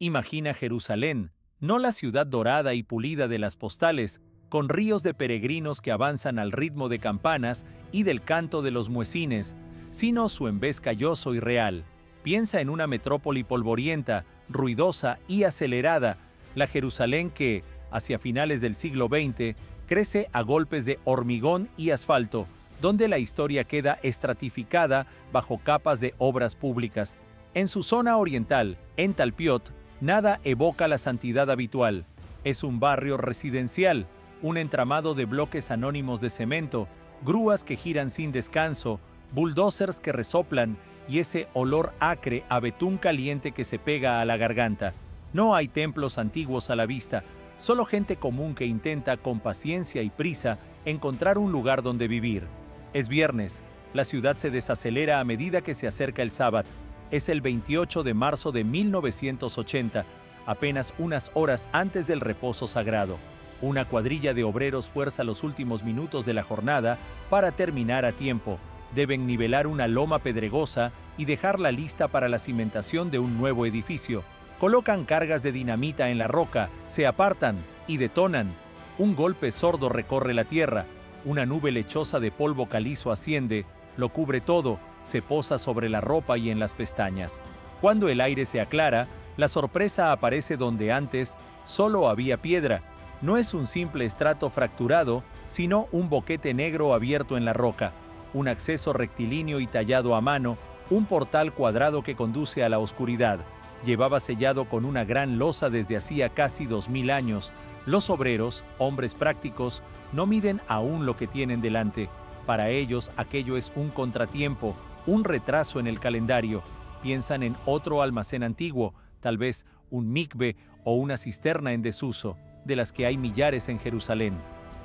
Imagina Jerusalén, no la ciudad dorada y pulida de las postales, con ríos de peregrinos que avanzan al ritmo de campanas y del canto de los muecines, sino su embés calloso y real. Piensa en una metrópoli polvorienta, ruidosa y acelerada, la Jerusalén que, hacia finales del siglo XX, crece a golpes de hormigón y asfalto, donde la historia queda estratificada bajo capas de obras públicas. En su zona oriental, en Talpiot, nada evoca la santidad habitual. Es un barrio residencial, un entramado de bloques anónimos de cemento, grúas que giran sin descanso, bulldozers que resoplan y ese olor acre a betún caliente que se pega a la garganta. No hay templos antiguos a la vista, solo gente común que intenta con paciencia y prisa encontrar un lugar donde vivir. Es viernes, la ciudad se desacelera a medida que se acerca el sábado. Es el 28 de marzo de 1980, apenas unas horas antes del reposo sagrado. Una cuadrilla de obreros fuerza los últimos minutos de la jornada para terminar a tiempo. Deben nivelar una loma pedregosa y dejarla lista para la cimentación de un nuevo edificio. Colocan cargas de dinamita en la roca, se apartan y detonan. Un golpe sordo recorre la tierra. Una nube lechosa de polvo calizo asciende, lo cubre todo, se posa sobre la ropa y en las pestañas. Cuando el aire se aclara, la sorpresa aparece donde antes solo había piedra. No es un simple estrato fracturado, sino un boquete negro abierto en la roca, un acceso rectilíneo y tallado a mano, un portal cuadrado que conduce a la oscuridad. Llevaba sellado con una gran losa desde hacía casi 2000 años. Los obreros, hombres prácticos, no miden aún lo que tienen delante. Para ellos aquello es un contratiempo, un retraso en el calendario. Piensan en otro almacén antiguo, tal vez un mikve o una cisterna en desuso, de las que hay millares en Jerusalén.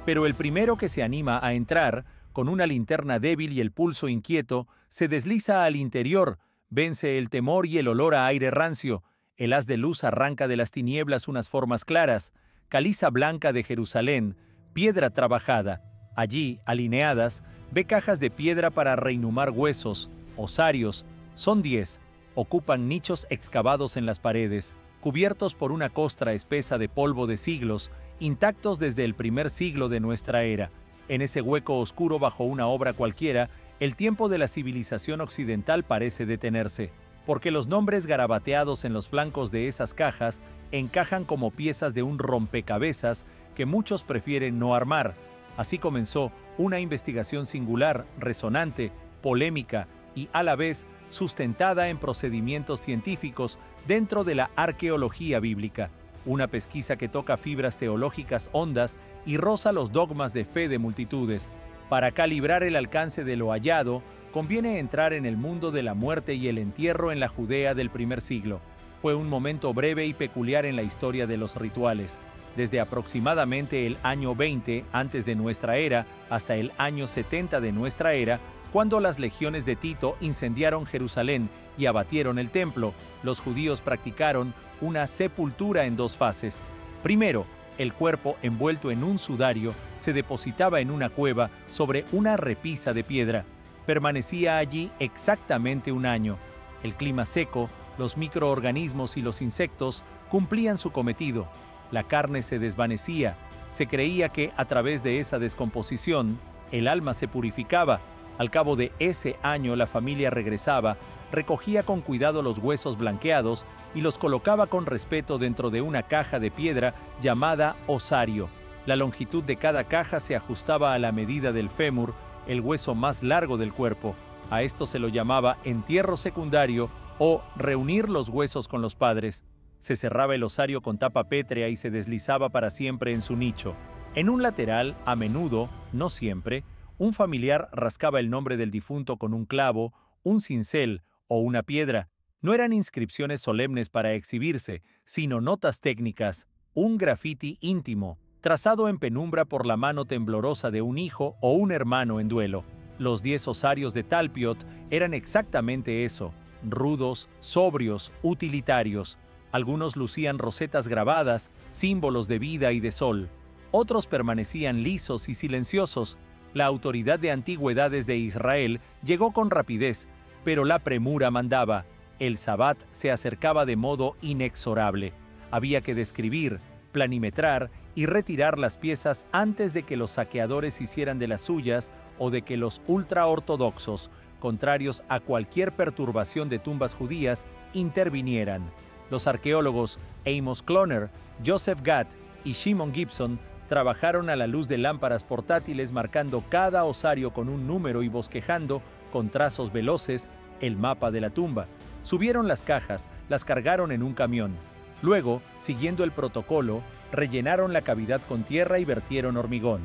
Pero el primero que se anima a entrar, con una linterna débil y el pulso inquieto, se desliza al interior, vence el temor y el olor a aire rancio. El haz de luz arranca de las tinieblas unas formas claras, caliza blanca de Jerusalén, piedra trabajada. Allí, alineadas, ve cajas de piedra para reinhumar huesos, osarios. Son 10. Ocupan nichos excavados en las paredes, cubiertos por una costra espesa de polvo de siglos, intactos desde el primer siglo de nuestra era. En ese hueco oscuro bajo una obra cualquiera, el tiempo de la civilización occidental parece detenerse, porque los nombres garabateados en los flancos de esas cajas encajan como piezas de un rompecabezas que muchos prefieren no armar. Así comenzó una investigación singular, resonante, polémica y a la vez sustentada en procedimientos científicos dentro de la arqueología bíblica. Una pesquisa que toca fibras teológicas hondas y roza los dogmas de fe de multitudes. Para calibrar el alcance de lo hallado, conviene entrar en el mundo de la muerte y el entierro en la Judea del primer siglo. Fue un momento breve y peculiar en la historia de los rituales. Desde aproximadamente el año 20 antes de nuestra era hasta el año 70 de nuestra era, cuando las legiones de Tito incendiaron Jerusalén y abatieron el templo, los judíos practicaron una sepultura en 2 fases. Primero, el cuerpo envuelto en un sudario se depositaba en una cueva sobre una repisa de piedra. Permanecía allí exactamente un año. El clima seco, los microorganismos y los insectos cumplían su cometido. La carne se desvanecía. Se creía que a través de esa descomposición, el alma se purificaba. Al cabo de ese año la familia regresaba, recogía con cuidado los huesos blanqueados y los colocaba con respeto dentro de una caja de piedra llamada osario. La longitud de cada caja se ajustaba a la medida del fémur, el hueso más largo del cuerpo. A esto se lo llamaba entierro secundario o reunir los huesos con los padres. Se cerraba el osario con tapa pétrea y se deslizaba para siempre en su nicho. En un lateral, a menudo, no siempre, un familiar rascaba el nombre del difunto con un clavo, un cincel o una piedra. No eran inscripciones solemnes para exhibirse, sino notas técnicas, un grafiti íntimo, trazado en penumbra por la mano temblorosa de un hijo o un hermano en duelo. Los 10 osarios de Talpiot eran exactamente eso, rudos, sobrios, utilitarios. Algunos lucían rosetas grabadas, símbolos de vida y de sol. Otros permanecían lisos y silenciosos. La autoridad de antigüedades de Israel llegó con rapidez, pero la premura mandaba. El sabbat se acercaba de modo inexorable. Había que describir, planimetrar y retirar las piezas antes de que los saqueadores hicieran de las suyas o de que los ultraortodoxos, contrarios a cualquier perturbación de tumbas judías, intervinieran. Los arqueólogos Amos Cloner, Joseph Gatt y Shimon Gibson trabajaron a la luz de lámparas portátiles marcando cada osario con un número y bosquejando, con trazos veloces, el mapa de la tumba. Subieron las cajas, las cargaron en un camión. Luego, siguiendo el protocolo, rellenaron la cavidad con tierra y vertieron hormigón.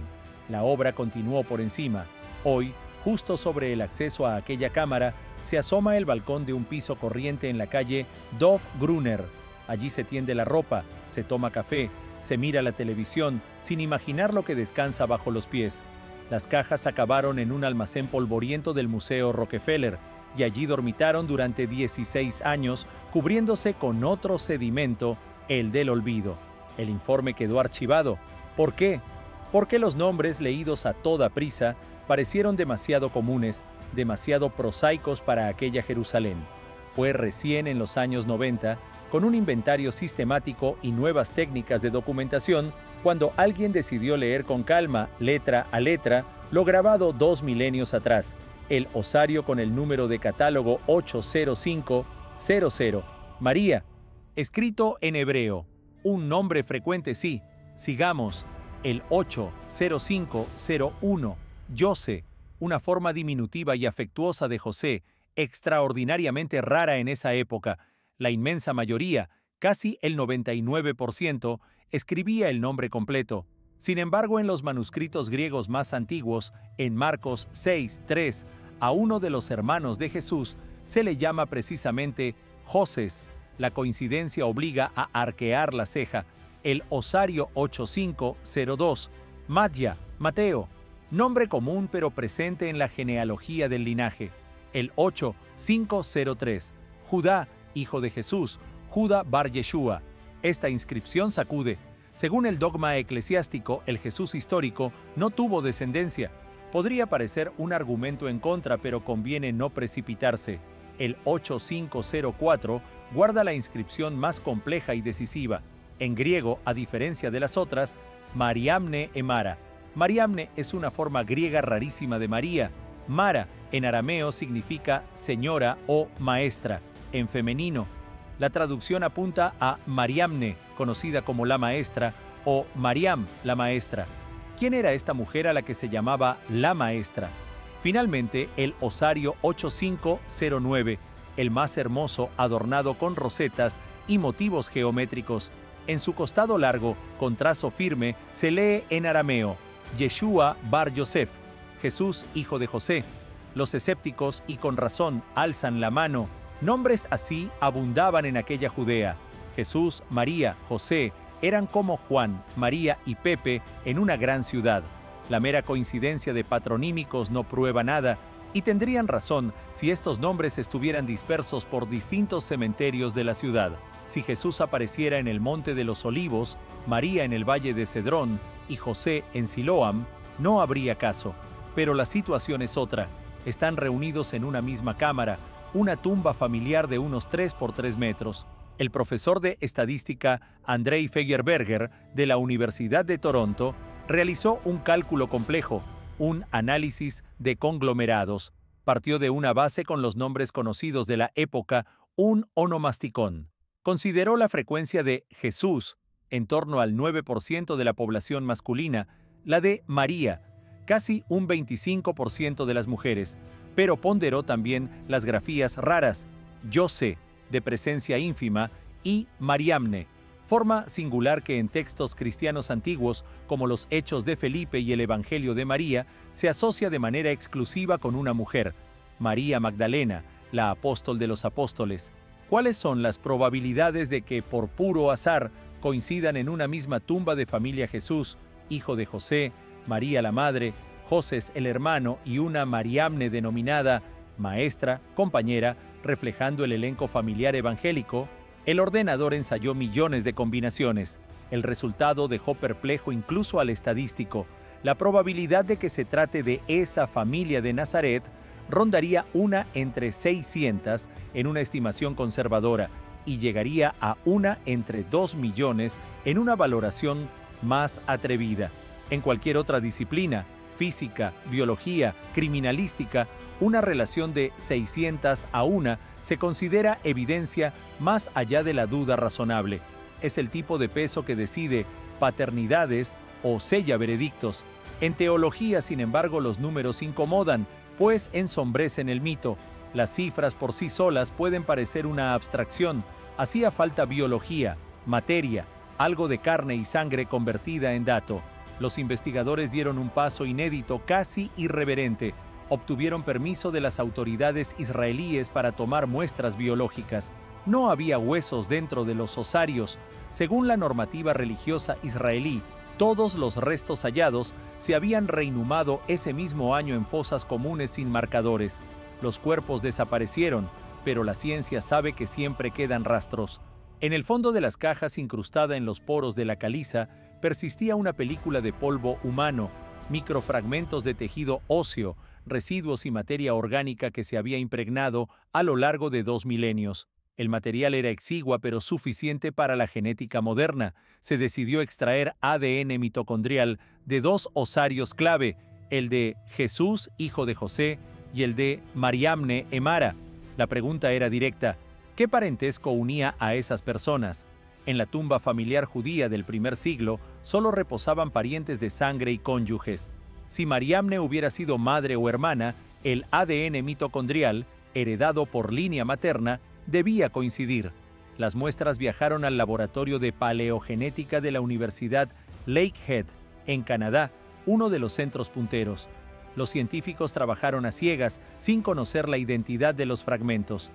La obra continuó por encima. Hoy, justo sobre el acceso a aquella cámara, se asoma el balcón de un piso corriente en la calle Dov Gruner. Allí se tiende la ropa, se toma café, se mira la televisión, sin imaginar lo que descansa bajo los pies. Las cajas acabaron en un almacén polvoriento del Museo Rockefeller, y allí dormitaron durante 16 años, cubriéndose con otro sedimento, el del olvido. El informe quedó archivado. ¿Por qué? Porque los nombres leídos a toda prisa parecieron demasiado comunes, demasiado prosaicos para aquella Jerusalén. Fue recién en los años 90, con un inventario sistemático y nuevas técnicas de documentación, cuando alguien decidió leer con calma, letra a letra, lo grabado 2 milenios atrás, el osario con el número de catálogo 80500, María, escrito en hebreo, un nombre frecuente sí, sigamos, el 80501, Yose, una forma diminutiva y afectuosa de José, extraordinariamente rara en esa época. La inmensa mayoría, casi el 99%, escribía el nombre completo. Sin embargo, en los manuscritos griegos más antiguos, en Marcos 6:3, a uno de los hermanos de Jesús se le llama precisamente Joses. La coincidencia obliga a arquear la ceja. El osario 8502, Mattia, Mateo, nombre común pero presente en la genealogía del linaje. El 8503, Judá, hijo de Jesús, Judá bar Yeshua. Esta inscripción sacude. Según el dogma eclesiástico, el Jesús histórico no tuvo descendencia. Podría parecer un argumento en contra, pero conviene no precipitarse. El 8504 guarda la inscripción más compleja y decisiva. En griego, a diferencia de las otras, Mariamne e Mara. Mariamne es una forma griega rarísima de María. Mara, en arameo, significa señora o maestra, en femenino. La traducción apunta a Mariamne, conocida como la maestra, o Mariam, la maestra. ¿Quién era esta mujer a la que se llamaba la maestra? Finalmente, el osario 8509, el más hermoso, adornado con rosetas y motivos geométricos. En su costado largo, con trazo firme, se lee en arameo, Yeshua bar Yosef, Jesús hijo de José. Los escépticos, y con razón, alzan la mano. Nombres así abundaban en aquella Judea. Jesús, María, José, eran como Juan, María y Pepe en una gran ciudad. La mera coincidencia de patronímicos no prueba nada, y tendrían razón si estos nombres estuvieran dispersos por distintos cementerios de la ciudad. Si Jesús apareciera en el Monte de los Olivos, María en el Valle de Cedrón y José en Siloam, no habría caso. Pero la situación es otra. Están reunidos en una misma cámara, una tumba familiar de unos 3 por 3 metros. El profesor de estadística Andrei Feuerberger de la Universidad de Toronto realizó un cálculo complejo, un análisis de conglomerados. Partió de una base con los nombres conocidos de la época, un onomasticón. Consideró la frecuencia de Jesús, en torno al 9% de la población masculina, la de María, casi un 25% de las mujeres, pero ponderó también las grafías raras, Yose, de presencia ínfima, y Mariamne, forma singular que en textos cristianos antiguos, como los Hechos de Felipe y el Evangelio de María, se asocia de manera exclusiva con una mujer, María Magdalena, la apóstol de los apóstoles. ¿Cuáles son las probabilidades de que, por puro azar, coincidan en una misma tumba de familia Jesús, hijo de José, María la madre, Josés el hermano y una Mariamne denominada maestra, compañera, reflejando el elenco familiar evangélico? El ordenador ensayó millones de combinaciones. El resultado dejó perplejo incluso al estadístico. La probabilidad de que se trate de esa familia de Nazaret rondaría una entre 600 en una estimación conservadora y llegaría a una entre 2 millones en una valoración más atrevida. En cualquier otra disciplina, física, biología, criminalística, una relación de 600 a 1 se considera evidencia más allá de la duda razonable. Es el tipo de peso que decide paternidades o sella veredictos. En teología, sin embargo, los números incomodan, pues ensombrecen el mito. Las cifras por sí solas pueden parecer una abstracción. Hacía falta biología, materia, algo de carne y sangre convertida en dato. Los investigadores dieron un paso inédito, casi irreverente. Obtuvieron permiso de las autoridades israelíes para tomar muestras biológicas. No había huesos dentro de los osarios. Según la normativa religiosa israelí, todos los restos hallados se habían reinhumado ese mismo año en fosas comunes sin marcadores. Los cuerpos desaparecieron, pero la ciencia sabe que siempre quedan rastros. En el fondo de las cajas, incrustada en los poros de la caliza, persistía una película de polvo humano, microfragmentos de tejido óseo, residuos y materia orgánica que se había impregnado a lo largo de 2 milenios. El material era exigua pero suficiente para la genética moderna. Se decidió extraer ADN mitocondrial de 2 osarios clave, el de Jesús, hijo de José, y el de Mariamne Emara. La pregunta era directa: ¿qué parentesco unía a esas personas? En la tumba familiar judía del primer siglo solo reposaban parientes de sangre y cónyuges. Si Mariamne hubiera sido madre o hermana, el ADN mitocondrial, heredado por línea materna, debía coincidir. Las muestras viajaron al laboratorio de paleogenética de la Universidad Lakehead, en Canadá, uno de los centros punteros. Los científicos trabajaron a ciegas, sin conocer la identidad de los fragmentos.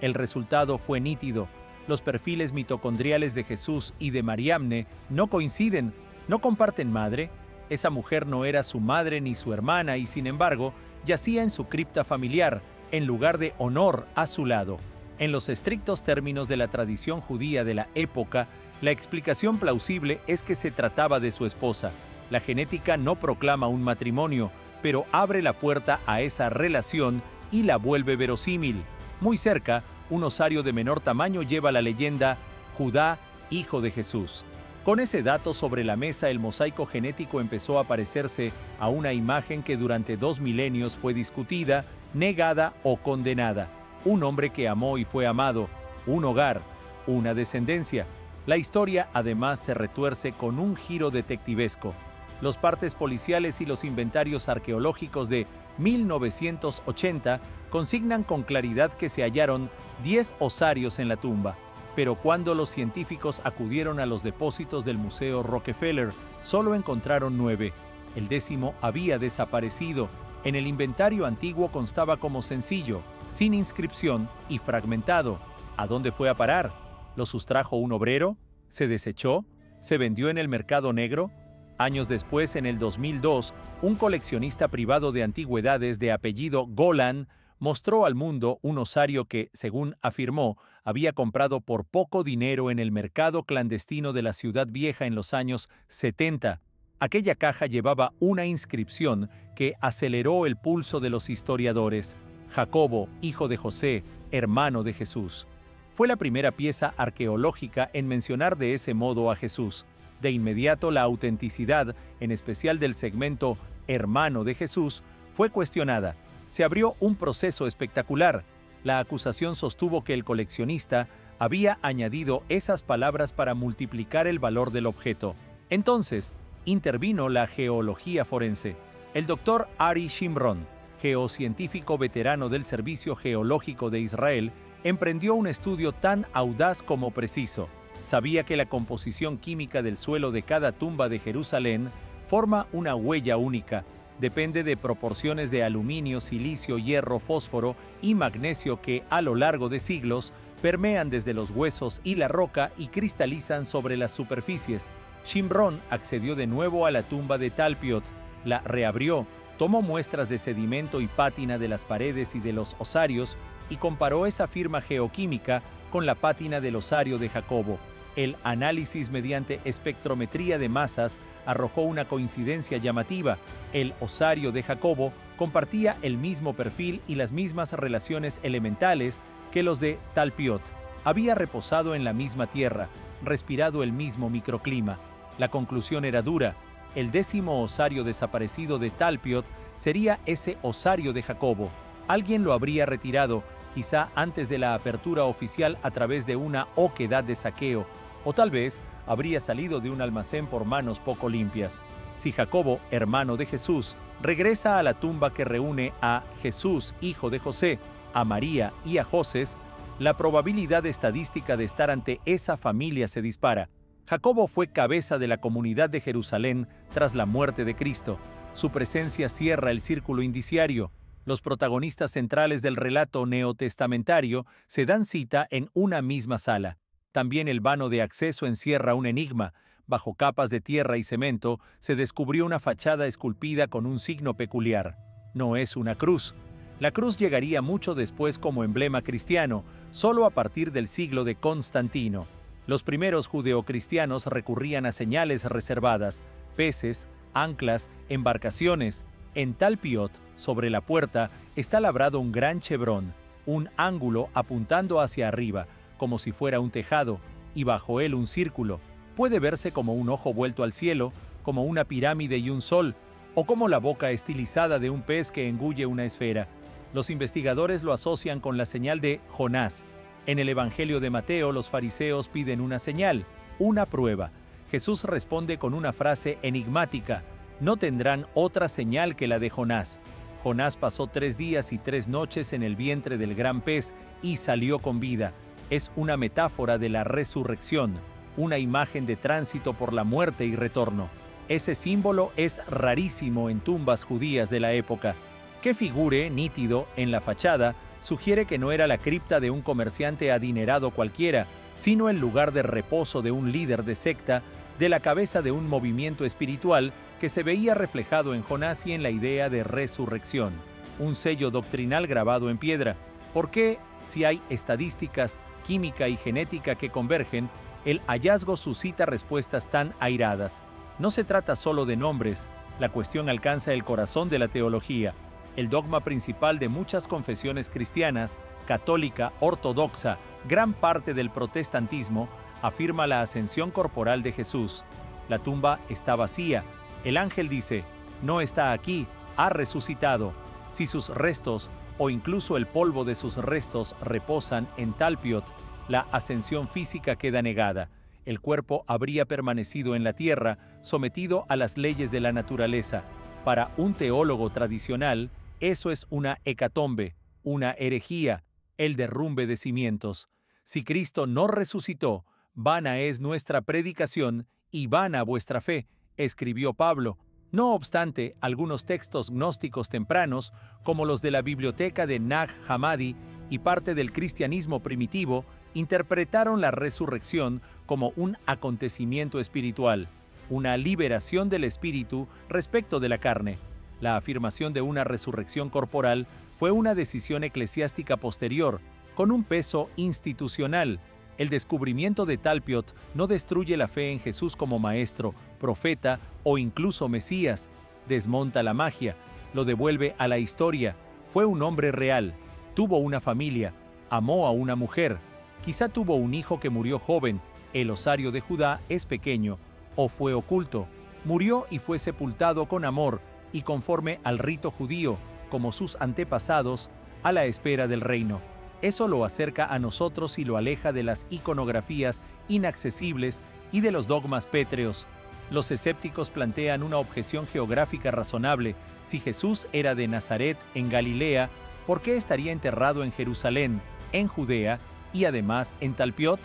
El resultado fue nítido. Los perfiles mitocondriales de Jesús y de Mariamne no coinciden, no comparten madre. Esa mujer no era su madre ni su hermana y, sin embargo, yacía en su cripta familiar, en lugar de honor a su lado. En los estrictos términos de la tradición judía de la época, la explicación plausible es que se trataba de su esposa. La genética no proclama un matrimonio, pero abre la puerta a esa relación y la vuelve verosímil. Muy cerca, un osario de menor tamaño lleva la leyenda Judá, hijo de Jesús. Con ese dato sobre la mesa, el mosaico genético empezó a parecerse a una imagen que durante 2 milenios fue discutida, negada o condenada. Un hombre que amó y fue amado, un hogar, una descendencia. La historia además se retuerce con un giro detectivesco. Los partes policiales y los inventarios arqueológicos de 1980 consignan con claridad que se hallaron 10 osarios en la tumba. Pero cuando los científicos acudieron a los depósitos del Museo Rockefeller, solo encontraron 9. El 10º había desaparecido. En el inventario antiguo constaba como sencillo, sin inscripción y fragmentado. ¿A dónde fue a parar? ¿Lo sustrajo un obrero? ¿Se desechó? ¿Se vendió en el mercado negro? Años después, en el 2002, un coleccionista privado de antigüedades de apellido Golan mostró al mundo un osario que, según afirmó, había comprado por poco dinero en el mercado clandestino de la Ciudad Vieja en los años 70. Aquella caja llevaba una inscripción que aceleró el pulso de los historiadores: Jacobo, hijo de José, hermano de Jesús. Fue la primera pieza arqueológica en mencionar de ese modo a Jesús. De inmediato, la autenticidad, en especial del segmento hermano de Jesús, fue cuestionada. Se abrió un proceso espectacular. La acusación sostuvo que el coleccionista había añadido esas palabras para multiplicar el valor del objeto. Entonces, intervino la geología forense. El doctor Ari Shimron, geocientífico veterano del Servicio Geológico de Israel, emprendió un estudio tan audaz como preciso. Sabía que la composición química del suelo de cada tumba de Jerusalén forma una huella única. Depende de proporciones de aluminio, silicio, hierro, fósforo y magnesio que, a lo largo de siglos, permean desde los huesos y la roca y cristalizan sobre las superficies. Shimron accedió de nuevo a la tumba de Talpiot, la reabrió, tomó muestras de sedimento y pátina de las paredes y de los osarios y comparó esa firma geoquímica con la pátina del osario de Jacobo. El análisis mediante espectrometría de masas arrojó una coincidencia llamativa. El osario de Jacobo compartía el mismo perfil y las mismas relaciones elementales que los de Talpiot. Había reposado en la misma tierra, respirado el mismo microclima. La conclusión era dura. El 10º osario desaparecido de Talpiot sería ese osario de Jacobo. Alguien lo habría retirado, quizá antes de la apertura oficial a través de una oquedad de saqueo, o tal vez habría salido de un almacén por manos poco limpias. Si Jacobo, hermano de Jesús, regresa a la tumba que reúne a Jesús, hijo de José, a María y a Josés, la probabilidad estadística de estar ante esa familia se dispara. Jacobo fue cabeza de la comunidad de Jerusalén tras la muerte de Cristo. Su presencia cierra el círculo indiciario. Los protagonistas centrales del relato neotestamentario se dan cita en una misma sala. También el vano de acceso encierra un enigma. Bajo capas de tierra y cemento se descubrió una fachada esculpida con un signo peculiar. No es una cruz. La cruz llegaría mucho después como emblema cristiano, solo a partir del siglo de Constantino. Los primeros judeocristianos recurrían a señales reservadas, peces, anclas, embarcaciones. En Talpiot, sobre la puerta, está labrado un gran chevrón, un ángulo apuntando hacia arriba, como si fuera un tejado, y bajo él un círculo. Puede verse como un ojo vuelto al cielo, como una pirámide y un sol, o como la boca estilizada de un pez que engulle una esfera. Los investigadores lo asocian con la señal de Jonás. En el Evangelio de Mateo, los fariseos piden una señal, una prueba. Jesús responde con una frase enigmática: no tendrán otra señal que la de Jonás. Jonás pasó 3 días y 3 noches en el vientre del gran pez y salió con vida. Es una metáfora de la resurrección, una imagen de tránsito por la muerte y retorno. Ese símbolo es rarísimo en tumbas judías de la época. Que figure nítido en la fachada sugiere que no era la cripta de un comerciante adinerado cualquiera, sino el lugar de reposo de un líder de secta, de la cabeza de un movimiento espiritual que se veía reflejado en Jonás y en la idea de resurrección. Un sello doctrinal grabado en piedra. ¿Por qué, si hay estadísticas, química y genética que convergen, el hallazgo suscita respuestas tan airadas? No se trata solo de nombres, la cuestión alcanza el corazón de la teología. El dogma principal de muchas confesiones cristianas, católica, ortodoxa, gran parte del protestantismo, afirma la ascensión corporal de Jesús. La tumba está vacía. El ángel dice: no está aquí, ha resucitado. Si sus restos, o incluso el polvo de sus restos, reposan en Talpiot, la ascensión física queda negada. El cuerpo habría permanecido en la tierra, sometido a las leyes de la naturaleza. Para un teólogo tradicional, eso es una hecatombe, una herejía, el derrumbe de cimientos. Si Cristo no resucitó, vana es nuestra predicación y vana vuestra fe, escribió Pablo. No obstante, algunos textos gnósticos tempranos, como los de la biblioteca de Nag Hammadi y parte del cristianismo primitivo, interpretaron la resurrección como un acontecimiento espiritual, una liberación del espíritu respecto de la carne. La afirmación de una resurrección corporal fue una decisión eclesiástica posterior, con un peso institucional. El descubrimiento de Talpiot no destruye la fe en Jesús como maestro, profeta o incluso Mesías. Desmonta la magia, lo devuelve a la historia. Fue un hombre real, tuvo una familia, amó a una mujer, quizá tuvo un hijo que murió joven. El osario de Judá es pequeño, o fue oculto. Murió y fue sepultado con amor y conforme al rito judío, como sus antepasados, a la espera del reino. Eso lo acerca a nosotros y lo aleja de las iconografías inaccesibles y de los dogmas pétreos. Los escépticos plantean una objeción geográfica razonable. Si Jesús era de Nazaret, en Galilea, ¿por qué estaría enterrado en Jerusalén, en Judea y además en Talpiot?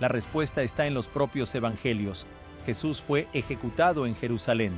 La respuesta está en los propios evangelios. Jesús fue ejecutado en Jerusalén.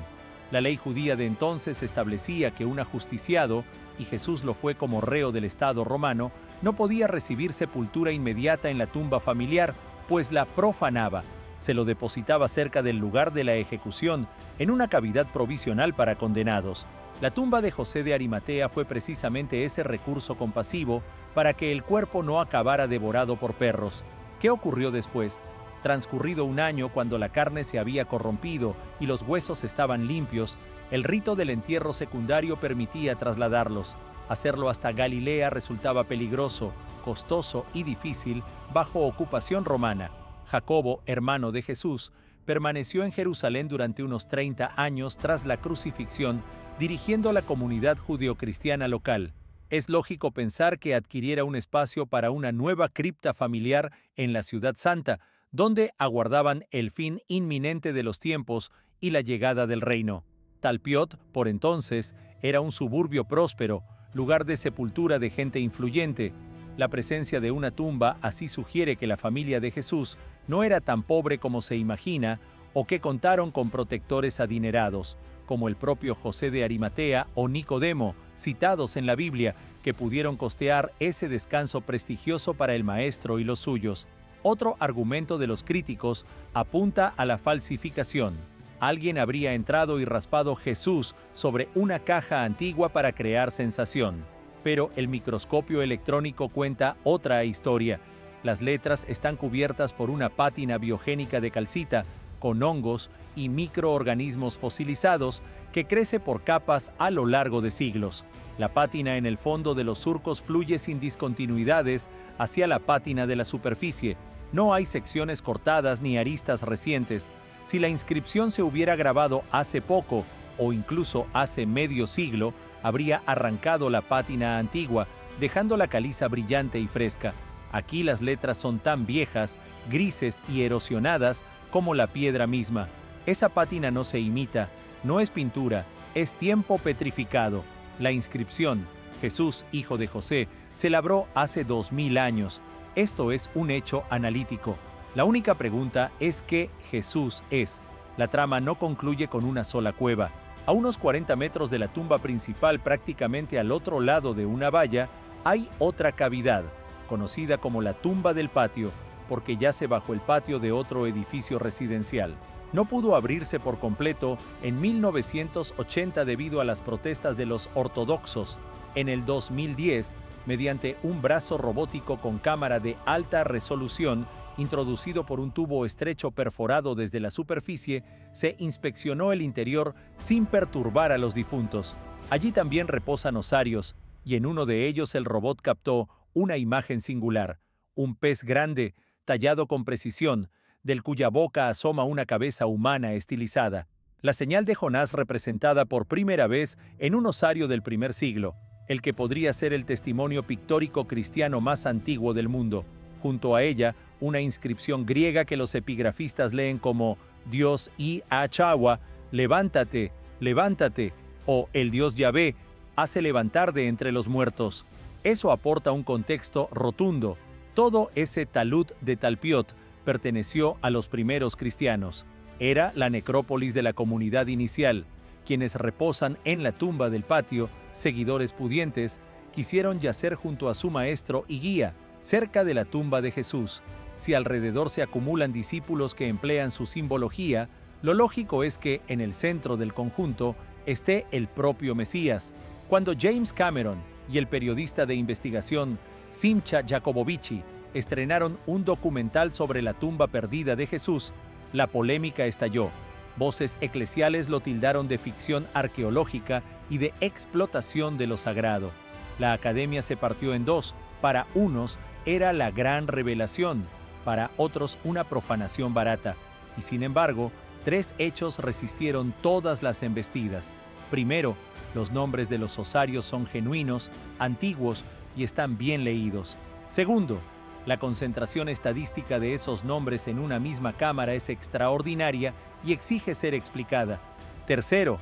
La ley judía de entonces establecía que un ajusticiado, y Jesús lo fue como reo del Estado romano, no podía recibir sepultura inmediata en la tumba familiar, pues la profanaba. Se lo depositaba cerca del lugar de la ejecución, en una cavidad provisional para condenados. La tumba de José de Arimatea fue precisamente ese recurso compasivo para que el cuerpo no acabara devorado por perros. ¿Qué ocurrió después? Transcurrido un año, cuando la carne se había corrompido y los huesos estaban limpios, El rito del entierro secundario permitía trasladarlos. Hacerlo hasta Galilea resultaba peligroso, costoso y difícil bajo ocupación romana. Jacobo, hermano de Jesús, permaneció en Jerusalén durante unos 30 años tras la crucifixión, dirigiendo la comunidad judeocristiana local. Es lógico pensar que adquiriera un espacio para una nueva cripta familiar en la Ciudad Santa, donde aguardaban el fin inminente de los tiempos y la llegada del reino. Talpiot, por entonces, era un suburbio próspero, lugar de sepultura de gente influyente. La presencia de una tumba así sugiere que la familia de Jesús no era tan pobre como se imagina o que contaron con protectores adinerados, como el propio José de Arimatea o Nicodemo, citados en la Biblia, que pudieron costear ese descanso prestigioso para el maestro y los suyos. Otro argumento de los críticos apunta a la falsificación. Alguien habría entrado y raspado Jesús sobre una caja antigua para crear sensación. Pero el microscopio electrónico cuenta otra historia. Las letras están cubiertas por una pátina biogénica de calcita, con hongos y microorganismos fosilizados que crece por capas a lo largo de siglos. La pátina en el fondo de los surcos fluye sin discontinuidades hacia la pátina de la superficie. No hay secciones cortadas ni aristas recientes. Si la inscripción se hubiera grabado hace poco o incluso hace medio siglo, habría arrancado la pátina antigua, dejando la caliza brillante y fresca. Aquí las letras son tan viejas, grises y erosionadas como la piedra misma. Esa pátina no se imita, no es pintura, es tiempo petrificado. La inscripción, Jesús, hijo de José, se labró hace 2000 años. Esto es un hecho analítico. La única pregunta es ¿qué Jesús es? La trama no concluye con una sola cueva. A unos 40 metros de la tumba principal, prácticamente al otro lado de una valla, hay otra cavidad, conocida como la tumba del patio, porque yace bajo el patio de otro edificio residencial. No pudo abrirse por completo en 1980 debido a las protestas de los ortodoxos. En el 2010, mediante un brazo robótico con cámara de alta resolución, introducido por un tubo estrecho perforado desde la superficie, se inspeccionó el interior sin perturbar a los difuntos. Allí también reposan osarios, y en uno de ellos el robot captó una imagen singular, un pez grande, tallado con precisión, del cuya boca asoma una cabeza humana estilizada. La señal de Jonás representada por primera vez en un osario del primer siglo, el que podría ser el testimonio pictórico cristiano más antiguo del mundo. Junto a ella, una inscripción griega que los epigrafistas leen como Dios y Achawa, levántate, levántate, o el Dios Yahvé, hace levantar de entre los muertos. Eso aporta un contexto rotundo. Todo ese talud de Talpiot perteneció a los primeros cristianos. Era la necrópolis de la comunidad inicial. Quienes reposan en la tumba del patio, seguidores pudientes, quisieron yacer junto a su maestro y guía, cerca de la tumba de Jesús. Si alrededor se acumulan discípulos que emplean su simbología, lo lógico es que en el centro del conjunto esté el propio Mesías. Cuando James Cameron y el periodista de investigación Simcha Jacobovici estrenaron un documental sobre la tumba perdida de Jesús, la polémica estalló. Voces eclesiales lo tildaron de ficción arqueológica y de explotación de lo sagrado. La academia se partió en dos. Para unos era la gran revelación, para otros una profanación barata. Y sin embargo, 3 hechos resistieron todas las embestidas. Primero, los nombres de los osarios son genuinos, antiguos y están bien leídos. Segundo, la concentración estadística de esos nombres en una misma cámara es extraordinaria y exige ser explicada. Tercero,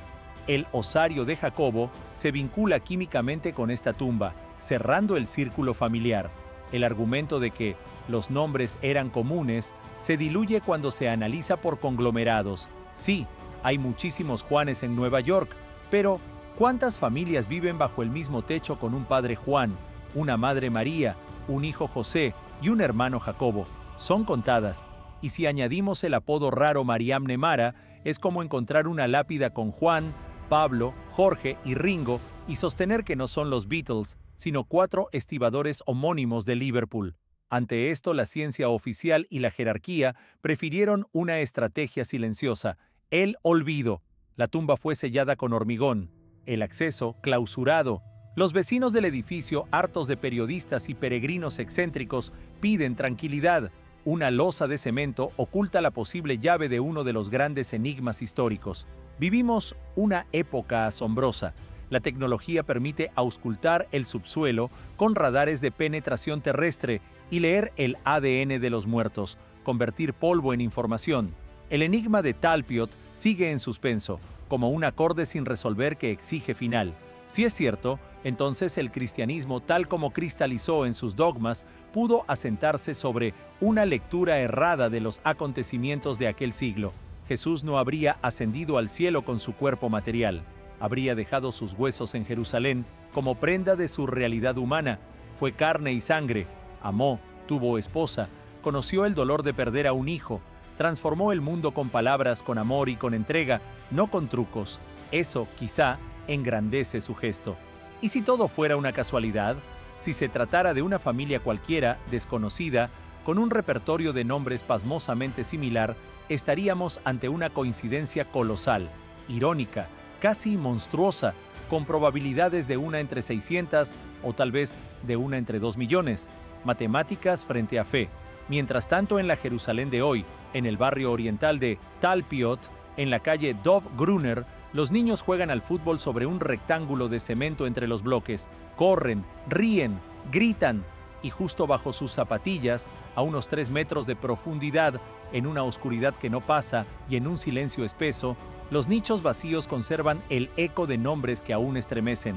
el osario de Jacobo se vincula químicamente con esta tumba, cerrando el círculo familiar. El argumento de que los nombres eran comunes se diluye cuando se analiza por conglomerados. Sí, hay muchísimos Juanes en Nueva York, pero ¿cuántas familias viven bajo el mismo techo con un padre Juan, una madre María, un hijo José y un hermano Jacobo? Son contadas. Y si añadimos el apodo raro Mariam Mara, es como encontrar una lápida con Juan, Pablo, Jorge y Ringo y sostener que no son los Beatles, sino 4 estibadores homónimos de Liverpool. Ante esto, la ciencia oficial y la jerarquía prefirieron una estrategia silenciosa, el olvido. La tumba fue sellada con hormigón, el acceso clausurado. Los vecinos del edificio, hartos de periodistas y peregrinos excéntricos, piden tranquilidad. Una losa de cemento oculta la posible llave de uno de los grandes enigmas históricos. Vivimos una época asombrosa. La tecnología permite auscultar el subsuelo con radares de penetración terrestre y leer el ADN de los muertos, convertir polvo en información. El enigma de Talpiot sigue en suspenso, como un acorde sin resolver que exige final. Si es cierto, entonces el cristianismo, tal como cristalizó en sus dogmas, pudo asentarse sobre una lectura errada de los acontecimientos de aquel siglo. Jesús no habría ascendido al cielo con su cuerpo material. Habría dejado sus huesos en Jerusalén como prenda de su realidad humana. Fue carne y sangre. Amó, tuvo esposa, conoció el dolor de perder a un hijo. Transformó el mundo con palabras, con amor y con entrega, no con trucos. Eso, quizá, engrandece su gesto. ¿Y si todo fuera una casualidad? Si se tratara de una familia cualquiera, desconocida, con un repertorio de nombres pasmosamente similar, estaríamos ante una coincidencia colosal, irónica, casi monstruosa, con probabilidades de una entre 600 o tal vez de una entre 2 millones. Matemáticas frente a fe. Mientras tanto, en la Jerusalén de hoy, en el barrio oriental de Talpiot, en la calle Dov Gruner, los niños juegan al fútbol sobre un rectángulo de cemento entre los bloques, corren, ríen, gritan, y justo bajo sus zapatillas, a unos 3 metros de profundidad, en una oscuridad que no pasa y en un silencio espeso, los nichos vacíos conservan el eco de nombres que aún estremecen.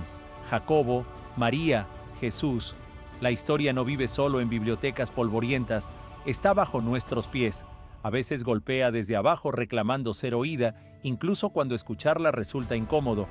Jacobo, María, Jesús. La historia no vive solo en bibliotecas polvorientas, está bajo nuestros pies. A veces golpea desde abajo reclamando ser oída, incluso cuando escucharla resulta incómodo.